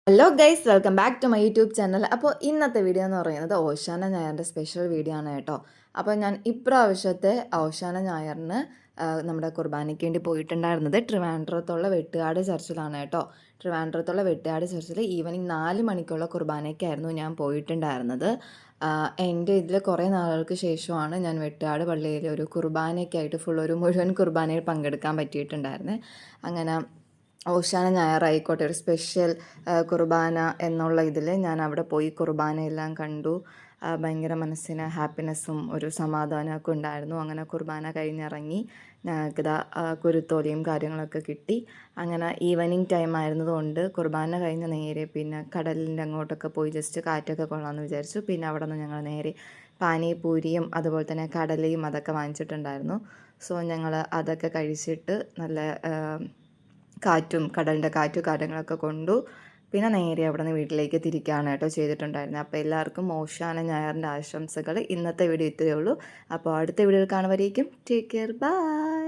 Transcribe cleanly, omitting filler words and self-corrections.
Hello guys, welcome back to my YouTube channel. അപ്പോൾ ഇന്നത്തെ video എന്ന് പറയുന്നത് ഓശാന ഞായറിൻ്റെ സ്പെഷ്യൽ വീഡിയോ ആണ് കേട്ടോ. അപ്പോൾ ഞാൻ ഇപ്രാവശ്യത്തെ ഓശാന ഞായറിന് നമ്മുടെ കുർബാനയ്ക്ക് വേണ്ടി പോയിട്ടുണ്ടായിരുന്നത് ട്രിവാൻഡ്രത്തുള്ള വെട്ടുകാട് ചർച്ചിലാണ് കേട്ടോ. ട്രിവാൻഡ്രത്തുള്ള വെട്ടുകാട് ചർച്ചിൽ ഈവനിങ് 4 മണിക്കുള്ള കുർബാനയ്ക്കായിരുന്നു ഞാൻ പോയിട്ടുണ്ടായിരുന്നത്. എൻ്റെ ഇതിൽ കുറേ നാളുകൾക്ക് ശേഷമാണ് ഞാൻ വെട്ടുകാട് പള്ളിയിൽ ഒരു കുർബാനയ്ക്കായിട്ട് ഒരു മുഴുവൻ കുർബാനയിൽ പങ്കെടുക്കാൻ പറ്റിയിട്ടുണ്ടായിരുന്നത്. അങ്ങനെ ഓശാന ഞായറായിക്കോട്ടെ ഒരു സ്പെഷ്യൽ കുർബാന എന്നുള്ള ഇതിൽ ഞാൻ അവിടെ പോയി കുർബാനയെല്ലാം കണ്ടു. ഭയങ്കര മനസ്സിന് ഹാപ്പിനെസ്സും ഒരു സമാധാനമൊക്കെ ഉണ്ടായിരുന്നു. അങ്ങനെ കുർബാന കഴിഞ്ഞിറങ്ങി ഞങ്ങൾക്കിതാ കുരുത്തോലയും കാര്യങ്ങളൊക്കെ കിട്ടി. അങ്ങനെ ഈവനിങ് ടൈം ആയിരുന്നതുകൊണ്ട് കുർബാന കഴിഞ്ഞ് നേരെ പിന്നെ കടലിൻ്റെ അങ്ങോട്ടൊക്കെ പോയി ജസ്റ്റ് കാറ്റൊക്കെ കൊള്ളാമെന്ന് വിചാരിച്ചു. പിന്നെ അവിടെ നിന്ന് ഞങ്ങൾ നേരെ പാനിപൂരിയും അതുപോലെ തന്നെ കടലയും അതൊക്കെ വാങ്ങിച്ചിട്ടുണ്ടായിരുന്നു. സോ ഞങ്ങൾ അതൊക്കെ കഴിച്ചിട്ട് നല്ല കടലിൻ്റെ കാറ്റും കാര്യങ്ങളൊക്കെ കൊണ്ടു. പിന്നെ നേരെ അവിടെ നിന്ന് വീട്ടിലേക്ക് തിരിക്കുകയാണ് കേട്ടോ ചെയ്തിട്ടുണ്ടായിരുന്നത്. അപ്പോൾ എല്ലാവർക്കും ഓശാന ഞായറിൻ്റെ ആശംസകൾ. ഇന്നത്തെ വീഡിയോ ഇത്രയേ ഉള്ളൂ. അപ്പോൾ അടുത്ത വീഡിയോയിൽ കാണുമ്പോഴേക്കും ടേക്ക് കെയർ, ബൈ.